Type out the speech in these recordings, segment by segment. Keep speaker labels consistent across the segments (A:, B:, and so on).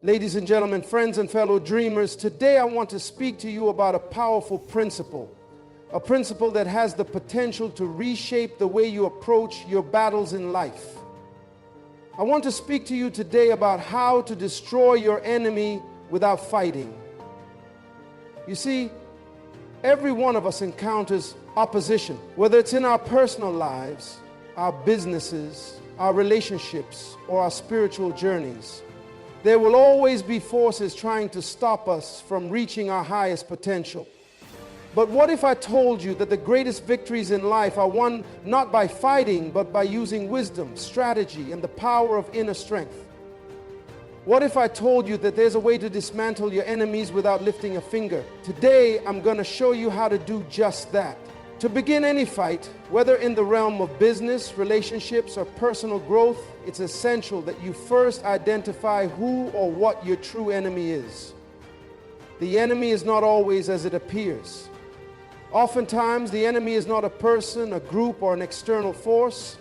A: Ladies and gentlemen, friends and fellow dreamers, today I want to speak to you about a powerful principle. A principle that has the potential to reshape the way you approach your battles in life. I want to speak to you today about how to destroy your enemy without fighting. You see, every one of us encounters opposition, whether it's in our personal lives, our businesses, our relationships, or our spiritual journeys. There will always be forces trying to stop us from reaching our highest potential. But what if I told you that the greatest victories in life are won not by fighting, but by using wisdom, strategy, and the power of inner strength? What if I told you that there's a way to dismantle your enemies without lifting a finger? Today, I'm going to show you how to do just that. To begin any fight, whether in the realm of business, relationships, or personal growth, it's essential that you first identify who or what your true enemy is. The enemy is not always as it appears. Oftentimes, the enemy is not a person, a group, or an external force.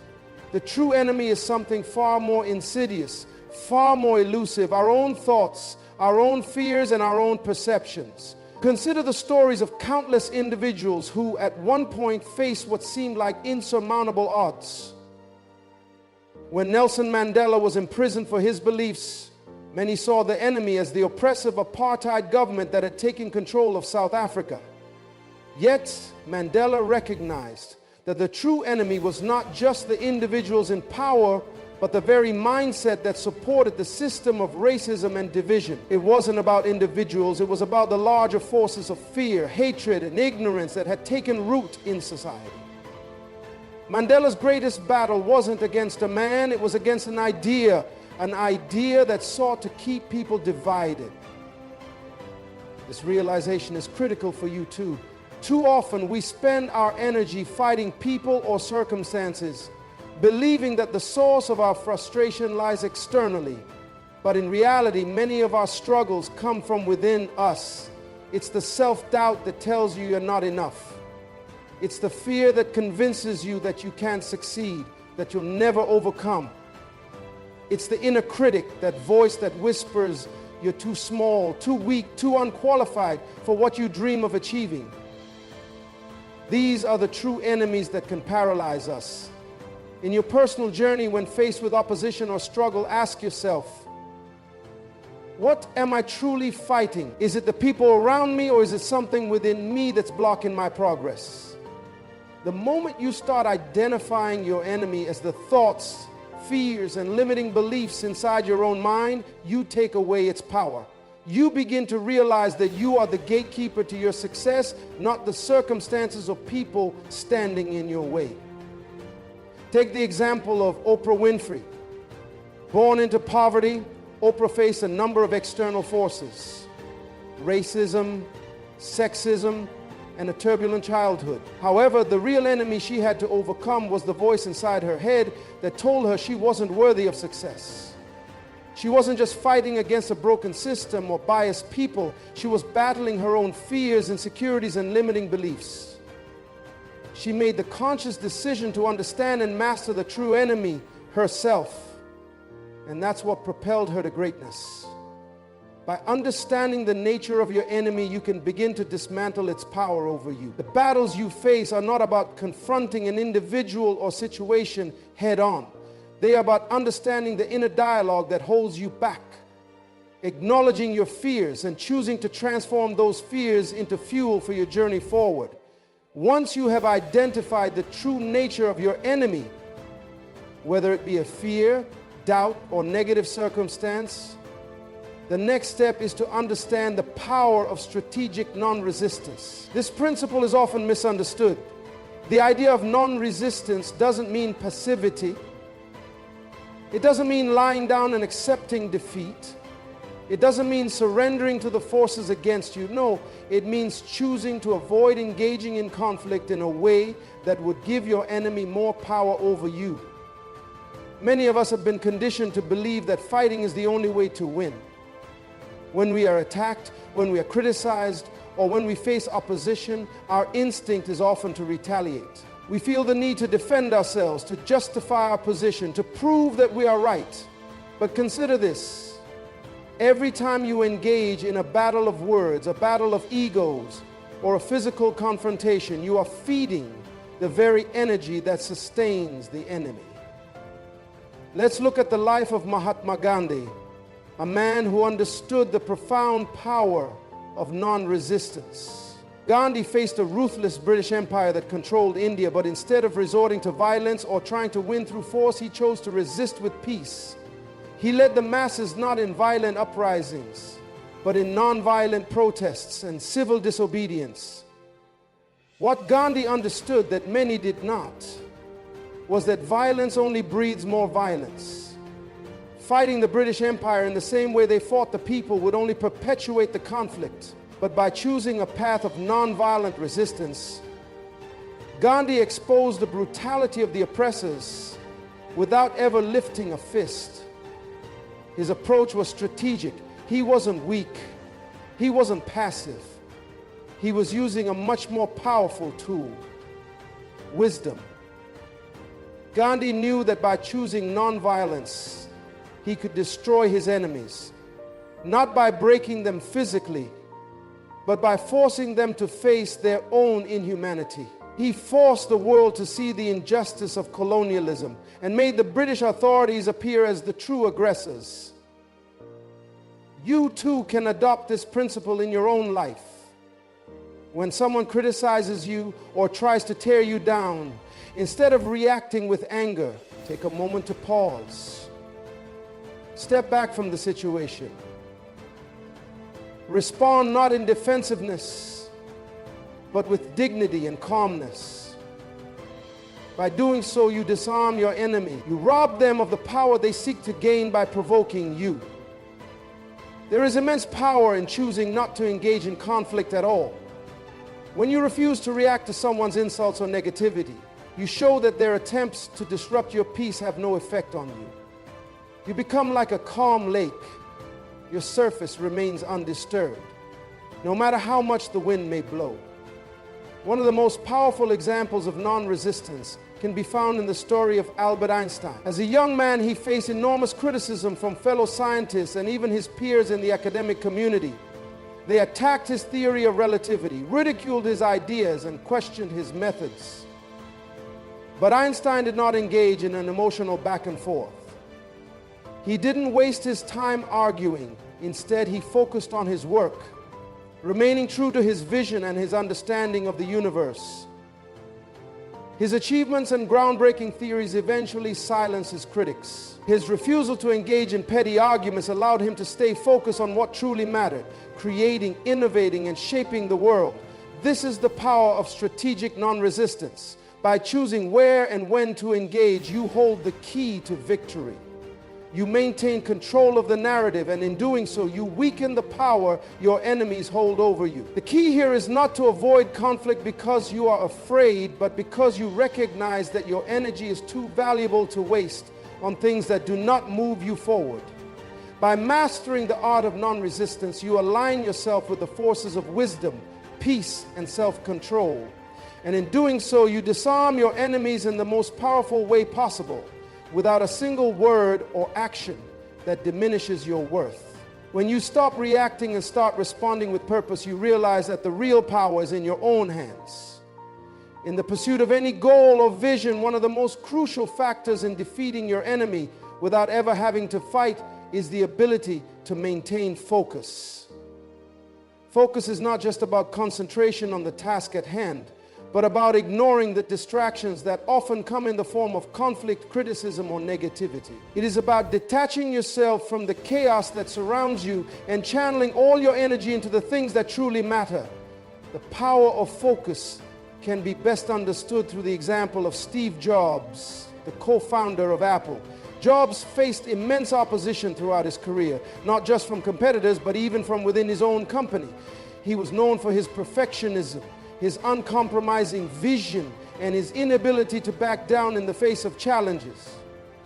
A: The true enemy is something far more insidious, far more elusive, our own thoughts, our own fears, and our own perceptions. Consider the stories of countless individuals who at one point faced what seemed like insurmountable odds. When Nelson Mandela was imprisoned for his beliefs, many saw the enemy as the oppressive apartheid government that had taken control of South Africa. Yet, Mandela recognized that the true enemy was not just the individuals in power, but the very mindset that supported the system of racism and division. It wasn't about individuals, it was about the larger forces of fear, hatred, and ignorance that had taken root in society. Mandela's greatest battle wasn't against a man, it was against an idea that sought to keep people divided. This realization is critical for you too. Too often we spend our energy fighting people or circumstances, believing that the source of our frustration lies externally. But in reality, many of our struggles come from within us. It's the self-doubt that tells you you're not enough. It's the fear that convinces you that you can't succeed, that you'll never overcome. It's the inner critic, that voice that whispers you're too small, too weak, too unqualified for what you dream of achieving. These are the true enemies that can paralyze us. In your personal journey, when faced with opposition or struggle, ask yourself, what am I truly fighting? Is it the people around me, or is it something within me that's blocking my progress? The moment you start identifying your enemy as the thoughts, fears, and limiting beliefs inside your own mind, you take away its power. You begin to realize that you are the gatekeeper to your success, not the circumstances or people standing in your way. Take the example of Oprah Winfrey. Born into poverty, Oprah faced a number of external forces: racism, sexism, and a turbulent childhood. However, the real enemy she had to overcome was the voice inside her head that told her she wasn't worthy of success. She wasn't just fighting against a broken system or biased people, she was battling her own fears, insecurities, and limiting beliefs. She made the conscious decision to understand and master the true enemy, herself. And that's what propelled her to greatness. By understanding the nature of your enemy, you can begin to dismantle its power over you. The battles you face are not about confronting an individual or situation head on. They are about understanding the inner dialogue that holds you back, acknowledging your fears, and choosing to transform those fears into fuel for your journey forward. Once you have identified the true nature of your enemy, whether it be a fear, doubt, or negative circumstance, the next step is to understand the power of strategic non-resistance. This principle is often misunderstood. The idea of non-resistance doesn't mean passivity. It doesn't mean lying down and accepting defeat. It doesn't mean surrendering to the forces against you. No, it means choosing to avoid engaging in conflict in a way that would give your enemy more power over you. Many of us have been conditioned to believe that fighting is the only way to win. When we are attacked, when we are criticized, or when we face opposition, our instinct is often to retaliate. We feel the need to defend ourselves, to justify our position, to prove that we are right. But consider this. Every time you engage in a battle of words, a battle of egos, or a physical confrontation, you are feeding the very energy that sustains the enemy. Let's look at the life of Mahatma Gandhi, a man who understood the profound power of non-resistance. Gandhi faced a ruthless British Empire that controlled India, but instead of resorting to violence or trying to win through force, he chose to resist with peace. He led the masses not in violent uprisings, but in non-violent protests and civil disobedience. What Gandhi understood that many did not was that violence only breeds more violence. Fighting the British Empire in the same way they fought the people would only perpetuate the conflict. But by choosing a path of non-violent resistance, Gandhi exposed the brutality of the oppressors without ever lifting a fist. His approach was strategic. He wasn't weak. He wasn't passive. He was using a much more powerful tool: wisdom. Gandhi knew that by choosing non-violence, he could destroy his enemies, not by breaking them physically, but by forcing them to face their own inhumanity. He forced the world to see the injustice of colonialism and made the British authorities appear as the true aggressors. You too can adopt this principle in your own life. When someone criticizes you or tries to tear you down, instead of reacting with anger, take a moment to pause. Step back from the situation. Respond not in defensiveness, but with dignity and calmness. By doing so, you disarm your enemy. You rob them of the power they seek to gain by provoking you. There is immense power in choosing not to engage in conflict at all. When you refuse to react to someone's insults or negativity, you show that their attempts to disrupt your peace have no effect on you. You become like a calm lake. Your surface remains undisturbed, no matter how much the wind may blow. One of the most powerful examples of non-resistance can be found in the story of Albert Einstein. As a young man, he faced enormous criticism from fellow scientists and even his peers in the academic community. They attacked his theory of relativity, ridiculed his ideas, and questioned his methods. But Einstein did not engage in an emotional back and forth. He didn't waste his time arguing. Instead, he focused on his work, remaining true to his vision and his understanding of the universe. His achievements and groundbreaking theories eventually silenced his critics. His refusal to engage in petty arguments allowed him to stay focused on what truly mattered: creating, innovating, and shaping the world. This is the power of strategic non-resistance. By choosing where and when to engage, you hold the key to victory. You maintain control of the narrative, and in doing so, you weaken the power your enemies hold over you. The key here is not to avoid conflict because you are afraid, but because you recognize that your energy is too valuable to waste on things that do not move you forward. By mastering the art of non-resistance, you align yourself with the forces of wisdom, peace, and self-control. And in doing so, you disarm your enemies in the most powerful way possible, without a single word or action that diminishes your worth. When you stop reacting and start responding with purpose, you realize that the real power is in your own hands. In the pursuit of any goal or vision, one of the most crucial factors in defeating your enemy without ever having to fight is the ability to maintain focus. Focus is not just about concentration on the task at hand, but about ignoring the distractions that often come in the form of conflict, criticism, or negativity. It is about detaching yourself from the chaos that surrounds you and channeling all your energy into the things that truly matter. The power of focus can be best understood through the example of Steve Jobs, the co-founder of Apple. Jobs faced immense opposition throughout his career, not just from competitors, but even from within his own company. He was known for his perfectionism, his uncompromising vision, and his inability to back down in the face of challenges.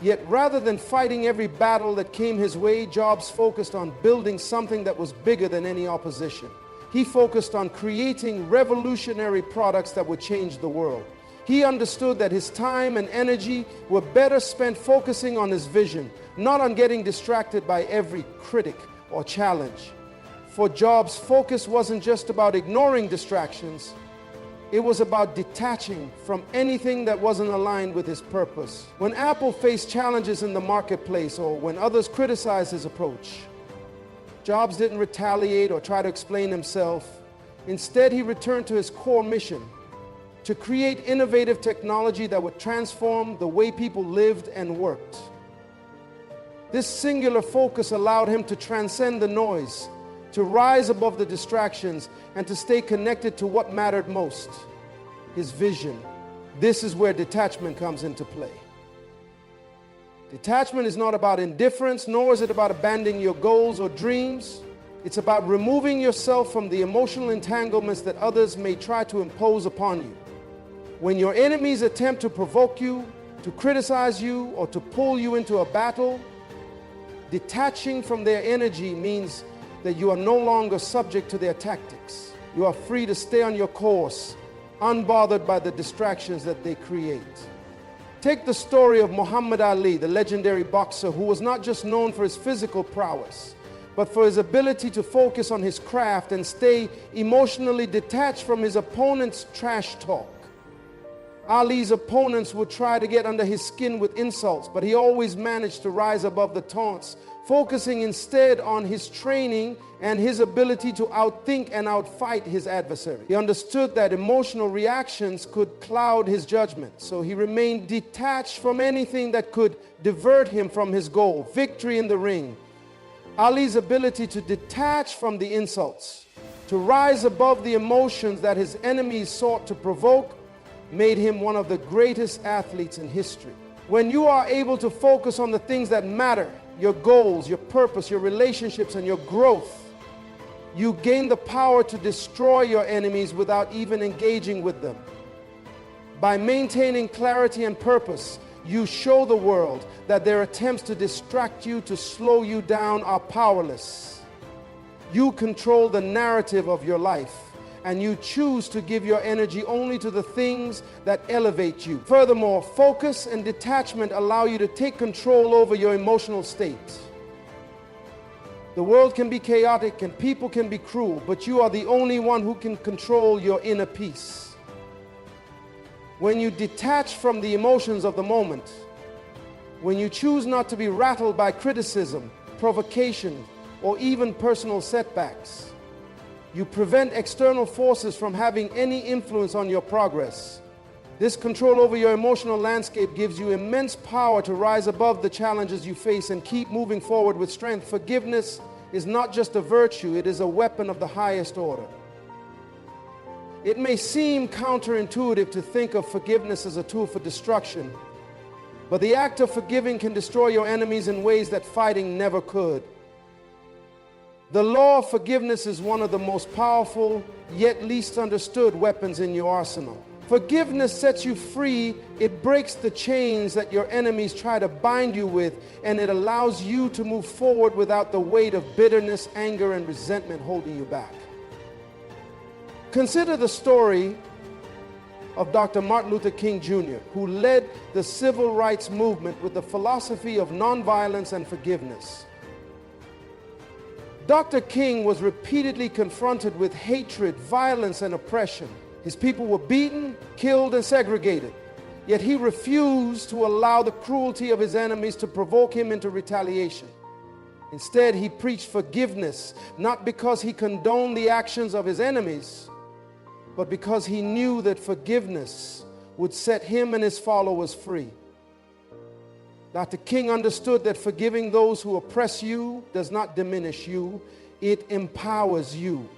A: Yet rather than fighting every battle that came his way, Jobs focused on building something that was bigger than any opposition. He focused on creating revolutionary products that would change the world. He understood that his time and energy were better spent focusing on his vision, not on getting distracted by every critic or challenge. For Job's focus wasn't just about ignoring distractions, it was about detaching from anything that wasn't aligned with his purpose. When Apple faced challenges in the marketplace or when others criticized his approach, Jobs didn't retaliate or try to explain himself. Instead, he returned to his core mission, to create innovative technology that would transform the way people lived and worked. This singular focus allowed him to transcend the noise, to rise above the distractions, and to stay connected to what mattered most, his vision. This is where detachment comes into play. Detachment is not about indifference, nor is it about abandoning your goals or dreams. It's about removing yourself from the emotional entanglements that others may try to impose upon you. When your enemies attempt to provoke you, to criticize you, or to pull you into a battle, detaching from their energy means that you are no longer subject to their tactics. You are free to stay on your course, unbothered by the distractions that they create. Take the story of Muhammad Ali, the legendary boxer who was not just known for his physical prowess, but for his ability to focus on his craft and stay emotionally detached from his opponent's trash talk. Ali's opponents would try to get under his skin with insults, but he always managed to rise above the taunts, focusing instead on his training and his ability to outthink and outfight his adversary. He understood that emotional reactions could cloud his judgment, so he remained detached from anything that could divert him from his goal, victory in the ring. Ali's ability to detach from the insults, to rise above the emotions that his enemies sought to provoke, made him one of the greatest athletes in history. When you are able to focus on the things that matter, your goals, your purpose, your relationships, and your growth, you gain the power to destroy your enemies without even engaging with them. By maintaining clarity and purpose, you show the world that their attempts to distract you, to slow you down, are powerless. You control the narrative of your life, and you choose to give your energy only to the things that elevate you. Furthermore, focus and detachment allow you to take control over your emotional state. The world can be chaotic and people can be cruel, but you are the only one who can control your inner peace. When you detach from the emotions of the moment, when you choose not to be rattled by criticism, provocation, or even personal setbacks, you prevent external forces from having any influence on your progress. This control over your emotional landscape gives you immense power to rise above the challenges you face and keep moving forward with strength. Forgiveness is not just a virtue, it is a weapon of the highest order. It may seem counterintuitive to think of forgiveness as a tool for destruction, but the act of forgiving can destroy your enemies in ways that fighting never could. The law of forgiveness is one of the most powerful, yet least understood weapons in your arsenal. Forgiveness sets you free. It breaks the chains that your enemies try to bind you with, and it allows you to move forward without the weight of bitterness, anger, and resentment holding you back. Consider the story of Dr. Martin Luther King Jr., who led the civil rights movement with the philosophy of nonviolence and forgiveness. Dr. King was repeatedly confronted with hatred, violence, and oppression. His people were beaten, killed, and segregated. Yet he refused to allow the cruelty of his enemies to provoke him into retaliation. Instead, he preached forgiveness, not because he condoned the actions of his enemies, but because he knew that forgiveness would set him and his followers free. Dr. King understood that forgiving those who oppress you does not diminish you, it empowers you.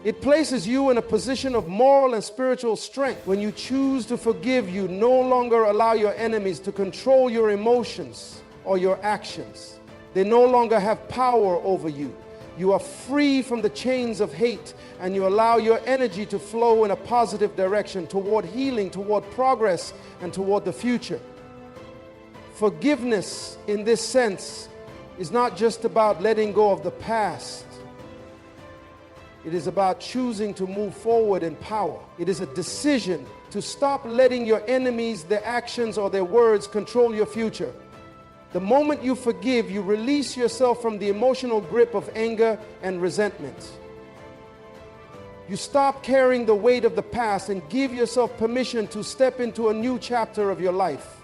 A: It places you in a position of moral and spiritual strength. When you choose to forgive, you no longer allow your enemies to control your emotions or your actions. They no longer have power over you. You are free from the chains of hate, and you allow your energy to flow in a positive direction toward healing, toward progress, and toward the future. Forgiveness, in this sense, is not just about letting go of the past. It is about choosing to move forward in power. It is a decision to stop letting your enemies, their actions, or their words control your future. The moment you forgive, you release yourself from the emotional grip of anger and resentment. You stop carrying the weight of the past and give yourself permission to step into a new chapter of your life.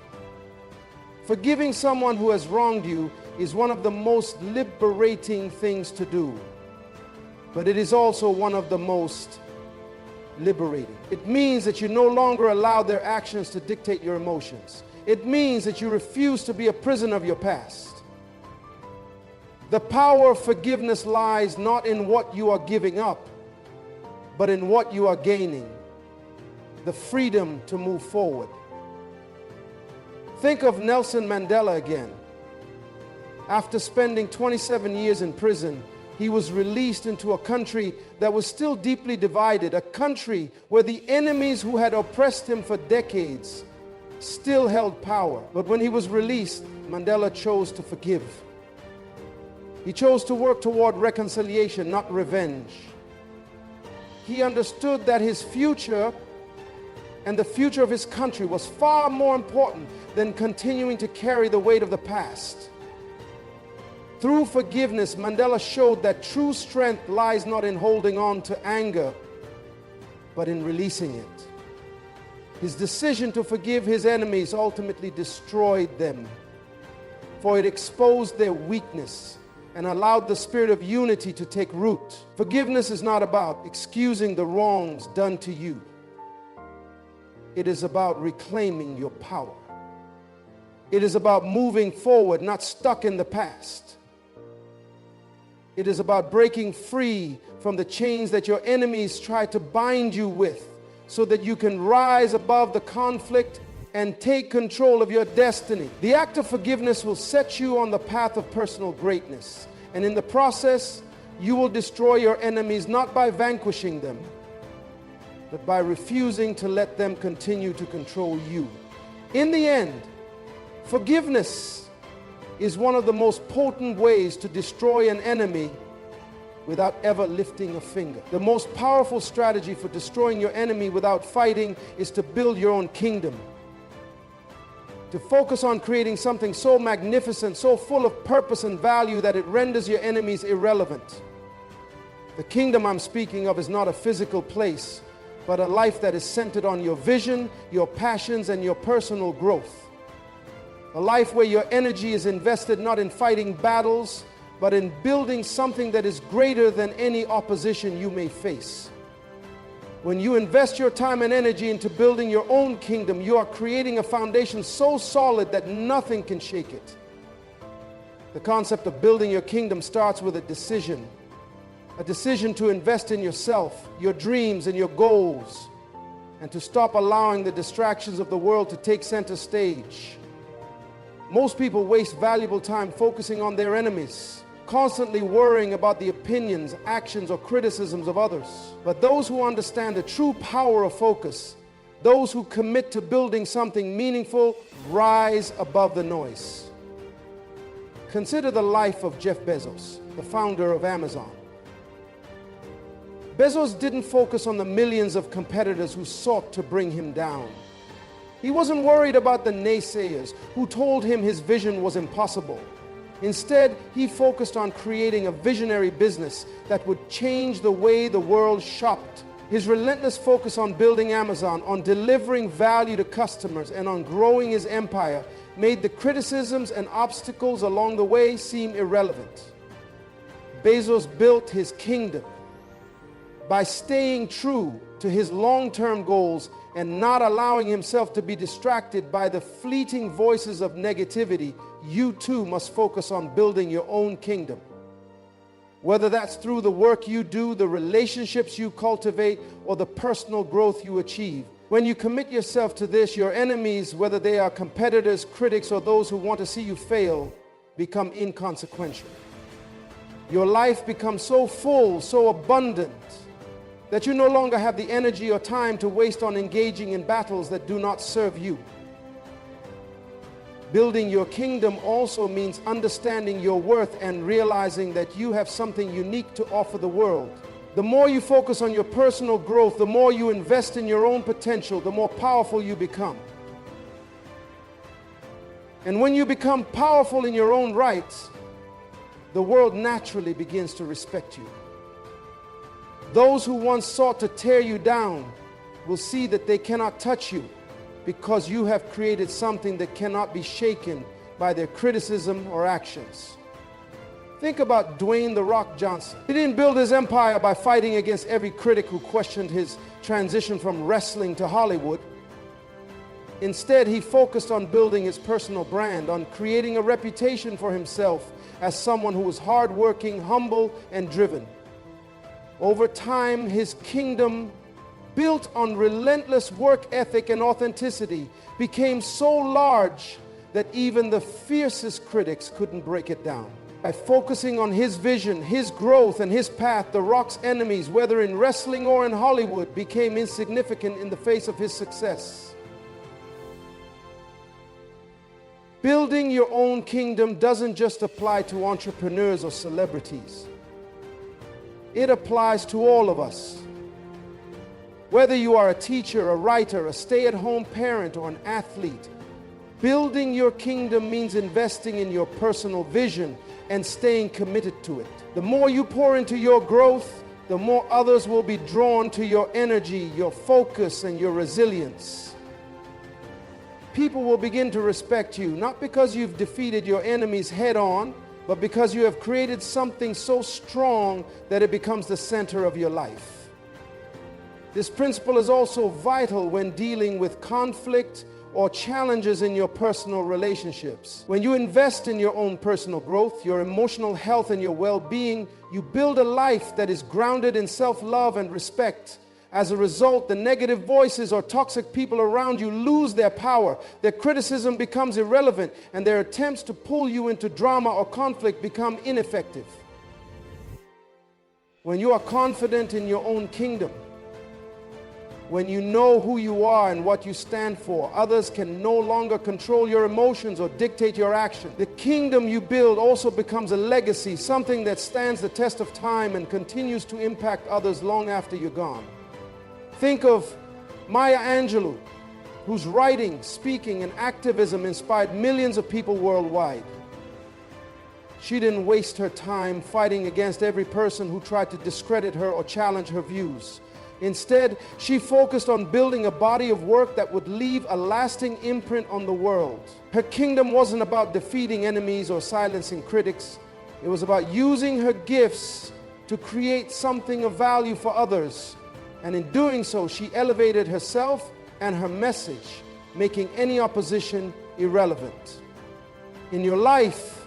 A: Forgiving someone who has wronged you is one of the most liberating things to do, but it is also one of the most liberating. It means that you no longer allow their actions to dictate your emotions. It means that you refuse to be a prisoner of your past. The power of forgiveness lies not in what you are giving up, but in what you are gaining, the freedom to move forward. Think of Nelson Mandela again. After spending 27 years in prison, he was released into a country that was still deeply divided, a country where the enemies who had oppressed him for decades still held power. But when he was released, Mandela chose to forgive. He chose to work toward reconciliation, not revenge. He understood that his future and the future of his country was far more important than continuing to carry the weight of the past. Through forgiveness, Mandela showed that true strength lies not in holding on to anger, but in releasing it. His decision to forgive his enemies ultimately destroyed them, for it exposed their weakness and allowed the spirit of unity to take root. Forgiveness is not about excusing the wrongs done to you. It is about reclaiming your power. It is about moving forward, not stuck in the past. It is about breaking free from the chains that your enemies try to bind you with, so that you can rise above the conflict and take control of your destiny. The act of forgiveness will set you on the path of personal greatness. And in the process, you will destroy your enemies not by vanquishing them, but by refusing to let them continue to control you. In the end, forgiveness is one of the most potent ways to destroy an enemy without ever lifting a finger. The most powerful strategy for destroying your enemy without fighting is to build your own kingdom. To focus on creating something so magnificent, so full of purpose and value that it renders your enemies irrelevant. The kingdom I'm speaking of is not a physical place, but a life that is centered on your vision, your passions, and your personal growth. A life where your energy is invested not in fighting battles, but in building something that is greater than any opposition you may face. When you invest your time and energy into building your own kingdom, you are creating a foundation so solid that nothing can shake it. The concept of building your kingdom starts with a decision to invest in yourself, your dreams, and your goals, and to stop allowing the distractions of the world to take center stage. Most people waste valuable time focusing on their enemies, constantly worrying about the opinions, actions, or criticisms of others. But those who understand the true power of focus, those who commit to building something meaningful, rise above the noise. Consider the life of Jeff Bezos, the founder of Amazon. Bezos didn't focus on the millions of competitors who sought to bring him down. He wasn't worried about the naysayers who told him his vision was impossible. Instead, he focused on creating a visionary business that would change the way the world shopped. His relentless focus on building Amazon, on delivering value to customers, and on growing his empire made the criticisms and obstacles along the way seem irrelevant. Bezos built his kingdom by staying true to his long-term goals and not allowing himself to be distracted by the fleeting voices of negativity. You too must focus on building your own kingdom. Whether that's through the work you do, the relationships you cultivate, or the personal growth you achieve. When you commit yourself to this, your enemies, whether they are competitors, critics, or those who want to see you fail, become inconsequential. Your life becomes so full, so abundant, that you no longer have the energy or time to waste on engaging in battles that do not serve you. Building your kingdom also means understanding your worth and realizing that you have something unique to offer the world. The more you focus on your personal growth, the more you invest in your own potential, the more powerful you become. And when you become powerful in your own rights, the world naturally begins to respect you. Those who once sought to tear you down will see that they cannot touch you because you have created something that cannot be shaken by their criticism or actions. Think about Dwayne "The Rock" Johnson. He didn't build his empire by fighting against every critic who questioned his transition from wrestling to Hollywood. Instead, he focused on building his personal brand, on creating a reputation for himself as someone who was hardworking, humble, and driven. Over time, his kingdom, built on relentless work ethic and authenticity, became so large that even the fiercest critics couldn't break it down. By focusing on his vision, his growth, and his path, The Rock's enemies, whether in wrestling or in Hollywood, became insignificant in the face of his success. Building your own kingdom doesn't just apply to entrepreneurs or celebrities. It applies to all of us. Whether you are a teacher, a writer, a stay-at-home parent, or an athlete, building your kingdom means investing in your personal vision and staying committed to it. The more you pour into your growth, the more others will be drawn to your energy, your focus, and your resilience. People will begin to respect you, not because you've defeated your enemies head on, but because you have created something so strong that it becomes the center of your life. This principle is also vital when dealing with conflict or challenges in your personal relationships. When you invest in your own personal growth, your emotional health, and your well-being, you build a life that is grounded in self-love and respect. As a result, the negative voices or toxic people around you lose their power. Their criticism becomes irrelevant, and their attempts to pull you into drama or conflict become ineffective. When you are confident in your own kingdom, when you know who you are and what you stand for, others can no longer control your emotions or dictate your action. The kingdom you build also becomes a legacy, something that stands the test of time and continues to impact others long after you're gone. Think of Maya Angelou, whose writing, speaking, and activism inspired millions of people worldwide. She didn't waste her time fighting against every person who tried to discredit her or challenge her views. Instead, she focused on building a body of work that would leave a lasting imprint on the world. Her kingdom wasn't about defeating enemies or silencing critics. It was about using her gifts to create something of value for others. And in doing so, she elevated herself and her message, making any opposition irrelevant. In your life,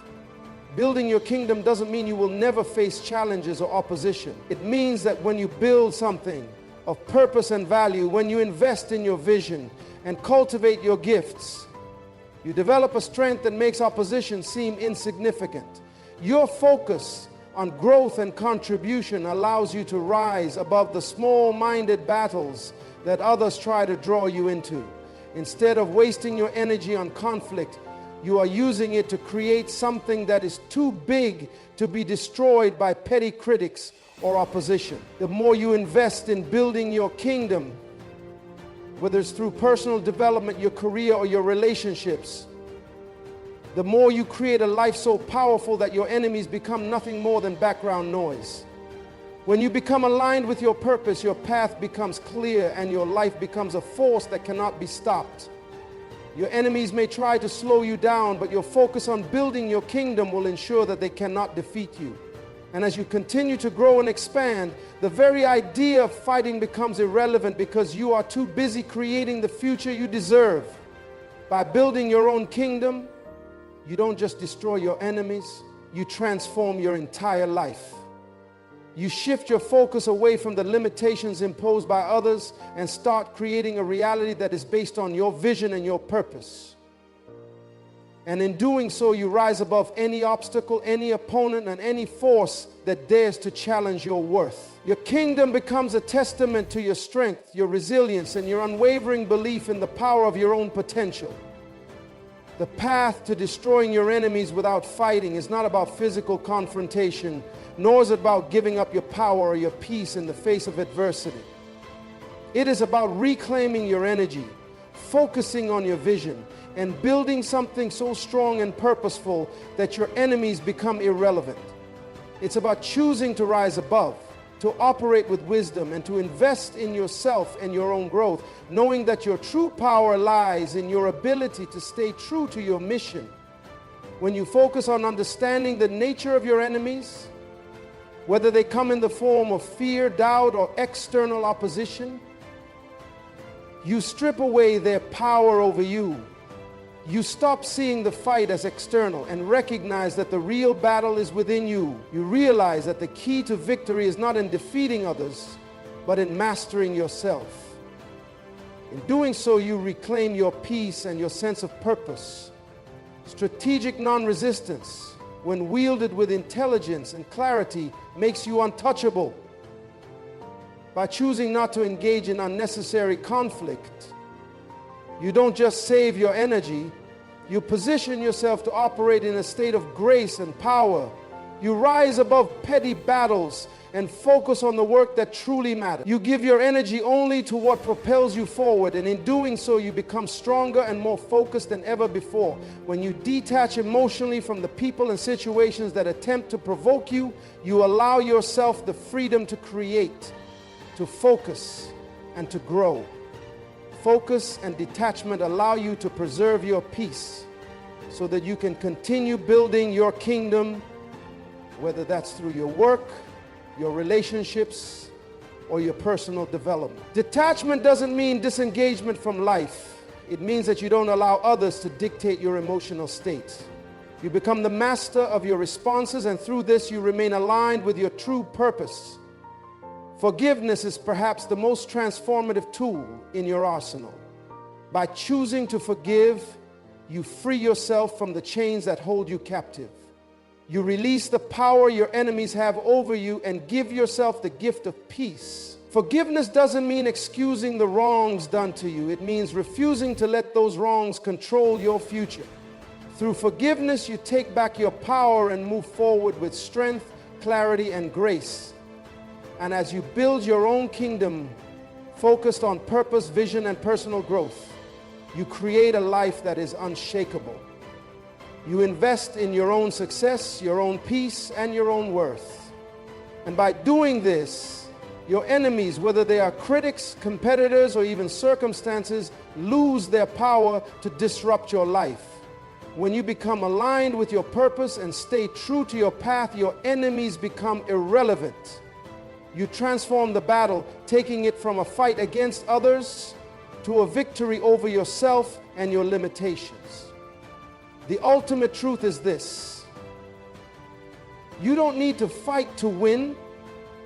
A: building your kingdom doesn't mean you will never face challenges or opposition. It means that when you build something of purpose and value, when you invest in your vision and cultivate your gifts, you develop a strength that makes opposition seem insignificant. Your focus on growth and contribution allows you to rise above the small-minded battles that others try to draw you into. Instead of wasting your energy on conflict, you are using it to create something that is too big to be destroyed by petty critics or opposition. The more you invest in building your kingdom, whether it's through personal development, your career, or your relationships, the more you create a life so powerful that your enemies become nothing more than background noise. When you become aligned with your purpose, your path becomes clear and your life becomes a force that cannot be stopped. Your enemies may try to slow you down, but your focus on building your kingdom will ensure that they cannot defeat you. And as you continue to grow and expand, the very idea of fighting becomes irrelevant because you are too busy creating the future you deserve. By building your own kingdom, you don't just destroy your enemies, you transform your entire life. You shift your focus away from the limitations imposed by others and start creating a reality that is based on your vision and your purpose. And in doing so, you rise above any obstacle, any opponent, and any force that dares to challenge your worth. Your kingdom becomes a testament to your strength, your resilience, and your unwavering belief in the power of your own potential. The path to destroying your enemies without fighting is not about physical confrontation, nor is it about giving up your power or your peace in the face of adversity. It is about reclaiming your energy, focusing on your vision, and building something so strong and purposeful that your enemies become irrelevant. It's about choosing to rise above, to operate with wisdom, and to invest in yourself and your own growth, knowing that your true power lies in your ability to stay true to your mission. When you focus on understanding the nature of your enemies, whether they come in the form of fear, doubt, or external opposition, you strip away their power over you. You stop seeing the fight as external and recognize that the real battle is within you. You realize that the key to victory is not in defeating others, but in mastering yourself. In doing so, you reclaim your peace and your sense of purpose. Strategic non-resistance, when wielded with intelligence and clarity, makes you untouchable. By choosing not to engage in unnecessary conflict, you don't just save your energy, you position yourself to operate in a state of grace and power. You rise above petty battles and focus on the work that truly matters. You give your energy only to what propels you forward, and in doing so, you become stronger and more focused than ever before. When you detach emotionally from the people and situations that attempt to provoke you, you allow yourself the freedom to create, to focus, and to grow. Focus and detachment allow you to preserve your peace so that you can continue building your kingdom, whether that's through your work, your relationships, or your personal development. Detachment doesn't mean disengagement from life. It means that you don't allow others to dictate your emotional state. You become the master of your responses, and through this you remain aligned with your true purpose. Forgiveness is perhaps the most transformative tool in your arsenal. By choosing to forgive, you free yourself from the chains that hold you captive. You release the power your enemies have over you and give yourself the gift of peace. Forgiveness doesn't mean excusing the wrongs done to you. It means refusing to let those wrongs control your future. Through forgiveness, you take back your power and move forward with strength, clarity, and grace. And as you build your own kingdom focused on purpose, vision, and personal growth, you create a life that is unshakable. You invest in your own success, your own peace, and your own worth. And by doing this, your enemies, whether they are critics, competitors, or even circumstances, lose their power to disrupt your life. When you become aligned with your purpose and stay true to your path, your enemies become irrelevant. You transform the battle, taking it from a fight against others to a victory over yourself and your limitations. The ultimate truth is this: you don't need to fight to win.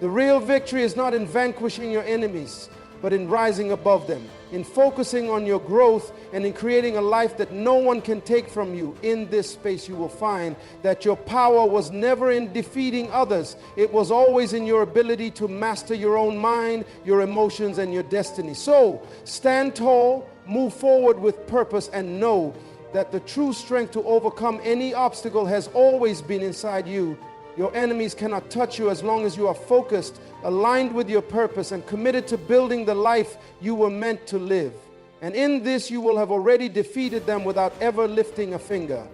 A: The real victory is not in vanquishing your enemies, but in rising above them, in focusing on your growth, and in creating a life that no one can take from you. In this space, you will find that your power was never in defeating others. It was always in your ability to master your own mind, your emotions, and your destiny. So, stand tall, move forward with purpose, and know that the true strength to overcome any obstacle has always been inside you. Your enemies cannot touch you as long as you are focused, aligned with your purpose, and committed to building the life you were meant to live. And in this, you will have already defeated them without ever lifting a finger.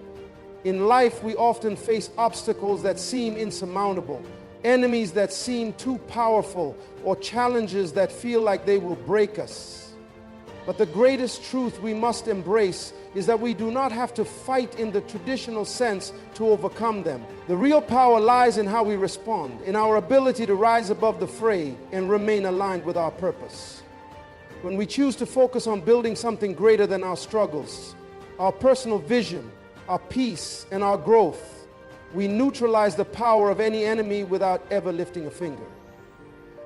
A: In life, we often face obstacles that seem insurmountable, enemies that seem too powerful, or challenges that feel like they will break us. But the greatest truth we must embrace is that we do not have to fight in the traditional sense to overcome them. The real power lies in how we respond, in our ability to rise above the fray and remain aligned with our purpose. When we choose to focus on building something greater than our struggles, our personal vision, our peace, and our growth, we neutralize the power of any enemy without ever lifting a finger.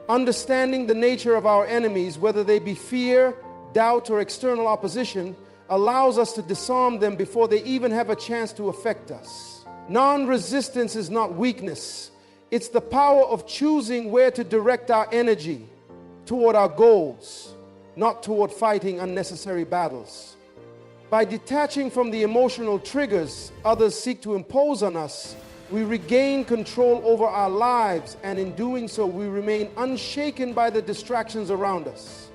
A: Understanding the nature of our enemies, whether they be fear, doubt, or external opposition, allows us to disarm them before they even have a chance to affect us. Non-resistance is not weakness. It's the power of choosing where to direct our energy toward our goals, not toward fighting unnecessary battles. By detaching from the emotional triggers others seek to impose on us, we regain control over our lives, and in doing so, we remain unshaken by the distractions around us.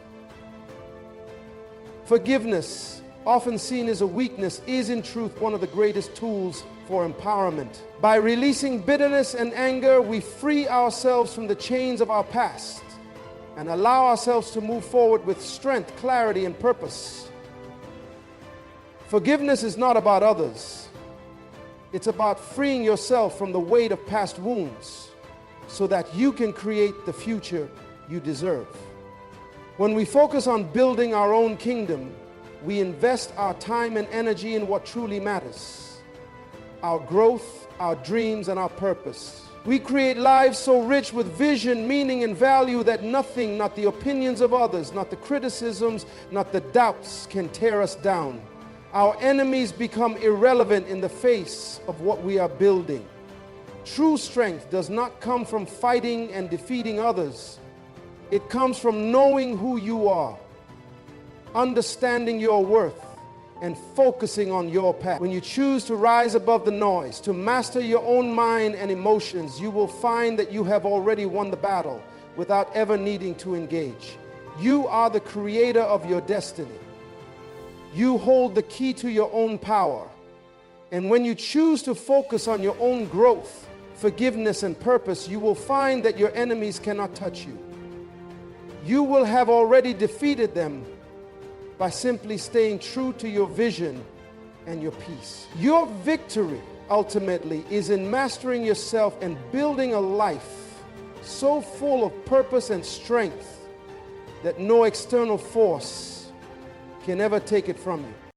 A: Forgiveness often seen as a weakness, is in truth one of the greatest tools for empowerment. By releasing bitterness and anger, we free ourselves from the chains of our past and allow ourselves to move forward with strength, clarity, and purpose. Forgiveness is not about others. It's about freeing yourself from the weight of past wounds so that you can create the future you deserve. When we focus on building our own kingdom, we invest our time and energy in what truly matters: our growth, our dreams, and our purpose. We create lives so rich with vision, meaning, and value that nothing, not the opinions of others, not the criticisms, not the doubts, can tear us down. Our enemies become irrelevant in the face of what we are building. True strength does not come from fighting and defeating others. It comes from knowing who you are, understanding your worth, and focusing on your path. When you choose to rise above the noise, to master your own mind and emotions, you will find that you have already won the battle without ever needing to engage. You are the creator of your destiny. You hold the key to your own power. And when you choose to focus on your own growth, forgiveness, and purpose, you will find that your enemies cannot touch you. You will have already defeated them by simply staying true to your vision and your peace. Your victory ultimately is in mastering yourself and building a life so full of purpose and strength that no external force can ever take it from you.